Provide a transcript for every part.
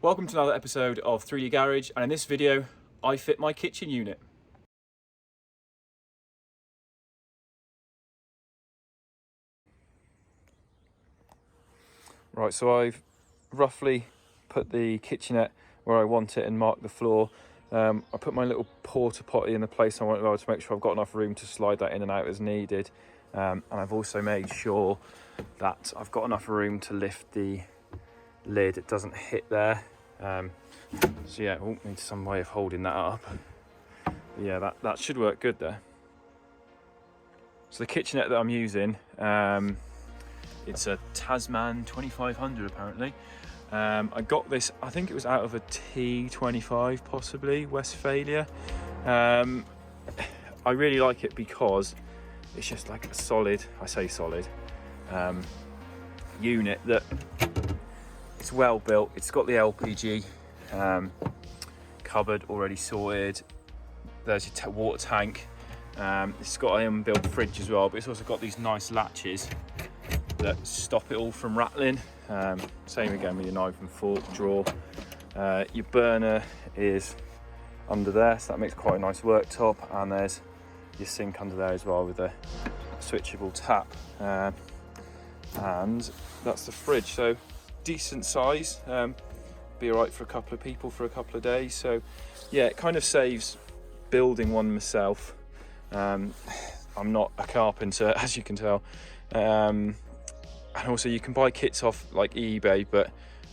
Welcome to another episode of 3D Garage, and in this video I fit my kitchen unit. Right, so I've roughly put the kitchenette where I want it and marked the floor. I put my little porta potty in the place I want it to make sure I've got enough room to slide that in and out as needed. And I've also made sure that I've got enough room to lift the lid, it doesn't hit there. So yeah, need some way of holding that up. But yeah, that should work good there. So the kitchenette that I'm using, it's a Tasman 2500 apparently. I got this, I think it was out of a T25 possibly, Westphalia. I really like it because it's just like a solid, I say solid, unit that it's well built. It's got the LPG cupboard already sorted. There's your water tank. It's got an inbuilt fridge as well, but it's also got these nice latches that stop it all from rattling. Same again with your knife and fork drawer. Your burner is under there, so that makes quite a nice worktop, and there's your sink under there as well with a switchable tap. And that's the fridge, so decent size, be all right for a couple of people for a couple of days. So yeah, it kind of saves building one myself. I'm not a carpenter, as you can tell, and also you can buy kits off like eBay, but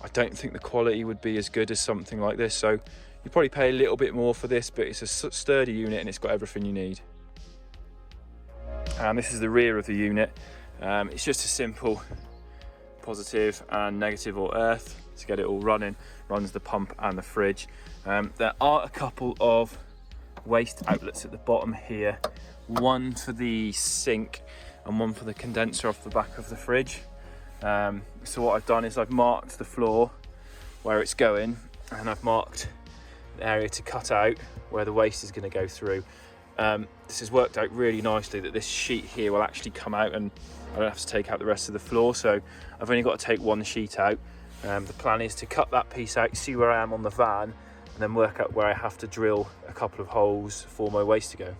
I don't think the quality would be as good as something like this. So you probably pay a little bit more for this, but it's a sturdy unit and it's got everything you need. And this is the rear of the unit. It's just a simple positive and negative or earth to get it all running. Runs the pump and the fridge. There are a couple of waste outlets at the bottom here, one for the sink and one for the condenser off the back of the fridge. So what I've done is I've marked the floor where it's going, and I've marked the area to cut out where the waste is going to go through. This has worked out really nicely that this sheet here will actually come out and I don't have to take out the rest of the floor, so I've only got to take one sheet out. The plan is to cut that piece out, see where I am on the van, and then work out where I have to drill a couple of holes for my waste to go.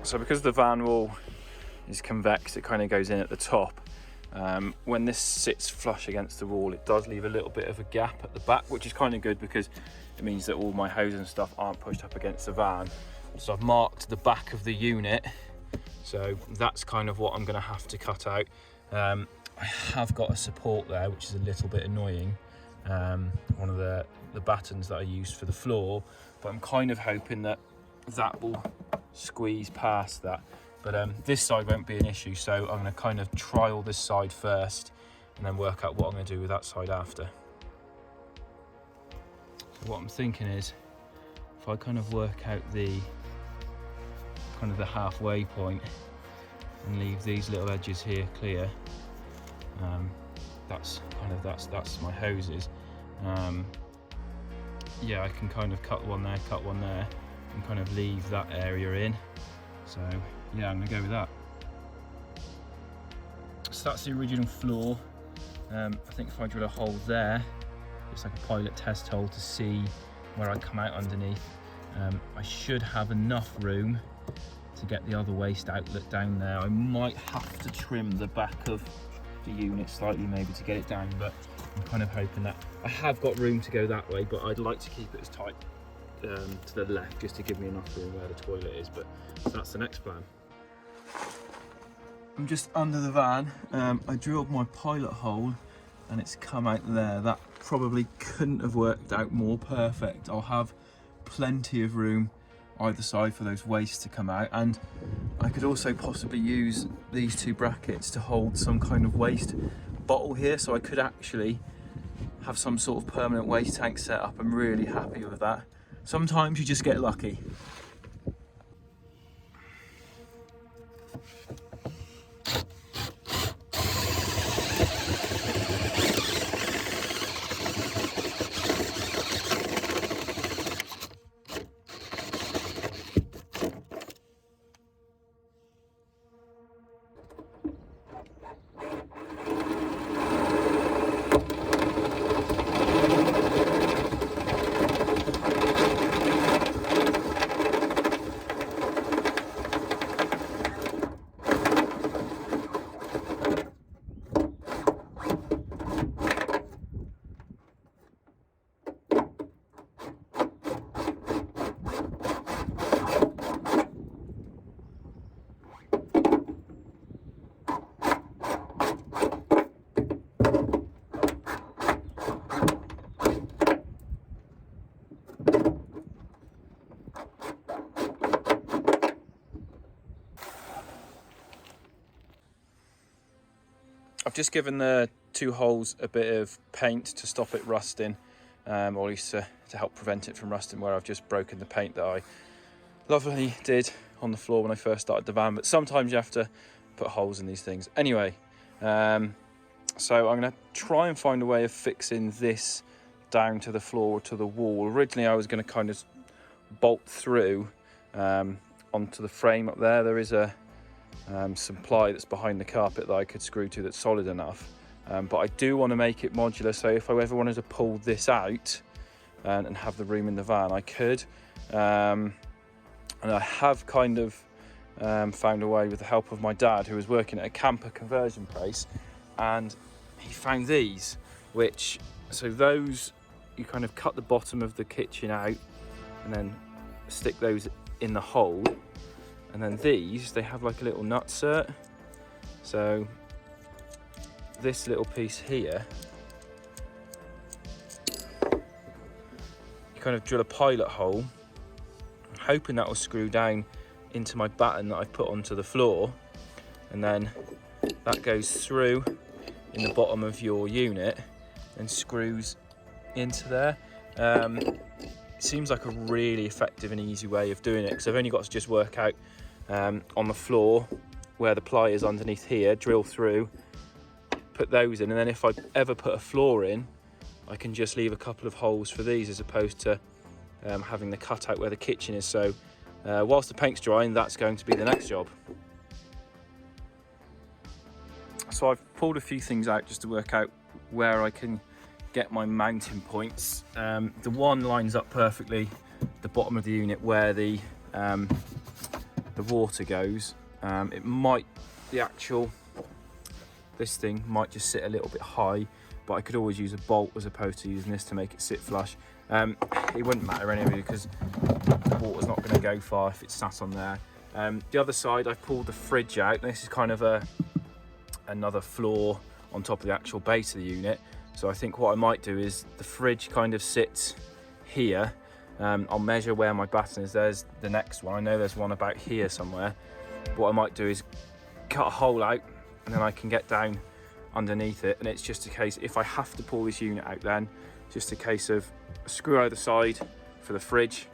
So because the van wall is convex, it kind of goes in at the top. When this sits flush against the wall, it does leave a little bit of a gap at the back, which is kind of good because it means that all my hose and stuff aren't pushed up against the van. So I've marked the back of the unit, so that's kind of what I'm going to have to cut out. I have got a support there, which is a little bit annoying. One of the battens that I used for the floor, but I'm kind of hoping that that will squeeze past that. But this side won't be an issue, so I'm going to kind of trial this side first and then work out what I'm going to do with that side after. So what I'm thinking is, if I kind of work out the halfway point and leave these little edges here clear, that's my hoses. Yeah, I can kind of cut one there, and kind of leave that area in. So yeah, I'm gonna go with that. So that's the original floor. I think if I drill a hole there, it's like a pilot test hole to see where I come out underneath. I should have enough room to get the other waste outlet down there. I might have to trim the back of the unit slightly maybe to get it down, but I'm kind of hoping that I have got room to go that way, but I'd like to keep it as tight to the left, just to give me enough room where the toilet is, but that's the next plan. I'm just under the van. I drilled my pilot hole and it's come out there. That probably couldn't have worked out more perfect. I'll have plenty of room either side for those wastes to come out, and I could also possibly use these two brackets to hold some kind of waste bottle here, so I could actually have some sort of permanent waste tank set up. I'm really happy with that. Sometimes you just get lucky. I've just given the two holes a bit of paint to stop it rusting, or at least to help prevent it from rusting, where I've just broken the paint that I lovingly did on the floor when I first started the van. But sometimes you have to put holes in these things. Anyway, so I'm going to try and find a way of fixing this down to the floor or to the wall. Originally I was going to kind of bolt through onto the frame up there. There is some ply that's behind the carpet that I could screw to that's solid enough, but I do want to make it modular, so if I ever wanted to pull this out and have the room in the van, I could. And I have kind of found a way with the help of my dad, who was working at a camper conversion place, and he found these, which, so those, you kind of cut the bottom of the kitchen out and then stick those in the hole. And then these, they have like a little nutsert. So this little piece here, you kind of drill a pilot hole. I'm hoping that will screw down into my batten that I've put onto the floor. And then that goes through in the bottom of your unit and screws into there. It seems like a really effective and easy way of doing it, because I've only got to just work out on the floor where the ply is underneath here, drill through, put those in, and then if I ever put a floor in, I can just leave a couple of holes for these, as opposed to having the cutout where the kitchen is. So whilst the paint's drying, that's going to be the next job. So I've pulled a few things out just to work out where I can get my mounting points. The one lines up perfectly the bottom of the unit where the water goes. It might, this thing might just sit a little bit high, but I could always use a bolt as opposed to using this to make it sit flush. It wouldn't matter anyway, because the water's not going to go far if it's sat on there. The other side, I've pulled the fridge out. This is kind of another floor on top of the actual base of the unit. So I think what I might do is, the fridge kind of sits here. I'll measure where my batten is. There's the next one. I know there's one about here somewhere. What I might do is cut a hole out, and then I can get down underneath it. And it's just a case, if I have to pull this unit out, then just a case of screw either side for the fridge,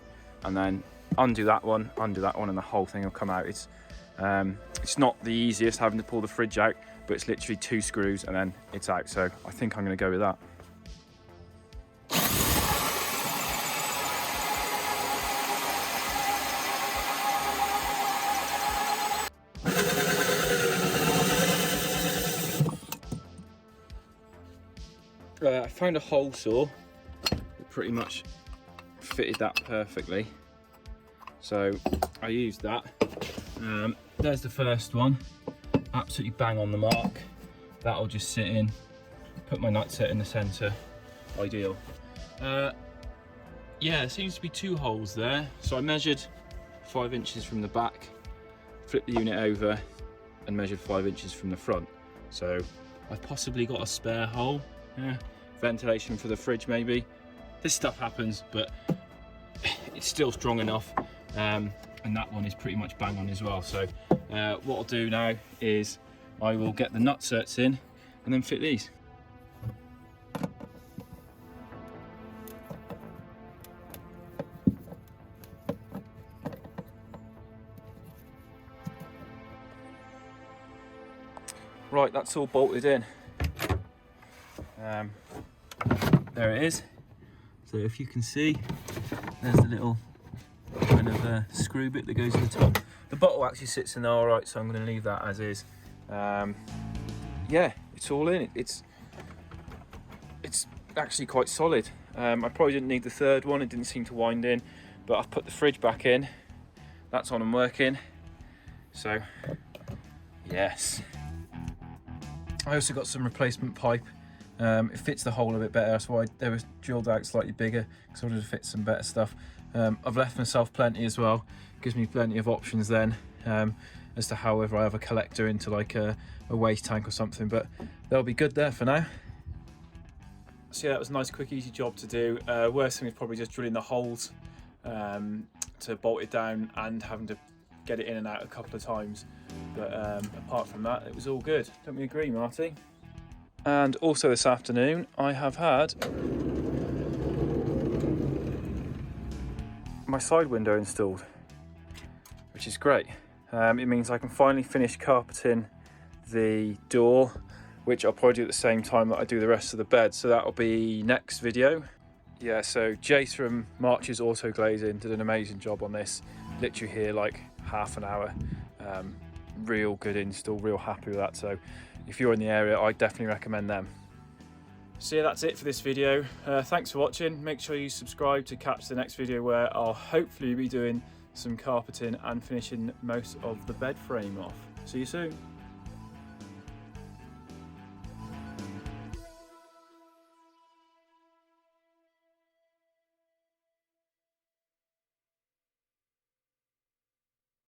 and then undo that one, and the whole thing will come out. It's not the easiest having to pull the fridge out, but it's literally 2 screws and then it's out. So I think I'm going to go with that. I found a hole saw that pretty much fitted that perfectly, so I used that. There's the first one, absolutely bang on the mark. That'll just sit in, put my nutset in the centre, ideal. yeah, there seems to be 2 holes there. So I measured 5 inches from the back, flipped the unit over and measured 5 inches from the front. So I've possibly got a spare hole. Yeah, ventilation for the fridge maybe. This stuff happens, but it's still strong enough. And that one is pretty much bang on as well. So what I'll do now is I will get the nutserts in and then fit these. Right, that's all bolted in. There it is. So if you can see, there's the little kind of screw bit that goes to the top. The bottle actually sits in there all right, so I'm going to leave that as is. Yeah, it's all in. It's actually quite solid. I probably didn't need the third one. It didn't seem to wind in, but I've put the fridge back in. That's on and working. So, yes. I also got some replacement pipe. It fits the hole a bit better. That's why they were drilled out slightly bigger, because I wanted to fit some better stuff. I've left myself plenty as well. Gives me plenty of options then as to however I have a collector into like a waste tank or something, but they'll be good there for now. So yeah, that was a nice quick easy job to do. Worst thing is probably just drilling the holes to bolt it down and having to get it in and out a couple of times, but apart from that it was all good. Don't we agree, Marty? And also this afternoon I have had my side window installed, which is great. It means I can finally finish carpeting the door, which I'll probably do at the same time that I do the rest of the bed, so that'll be next video. Yeah, so Jace from March's Auto Glazing did an amazing job on this. Literally here like half an hour. Real good install, real happy with that. So if you're in the area, I definitely recommend them. So yeah, that's it for this video. Thanks for watching. Make sure you subscribe to catch the next video where I'll hopefully be doing some carpeting and finishing most of the bed frame off. See you soon.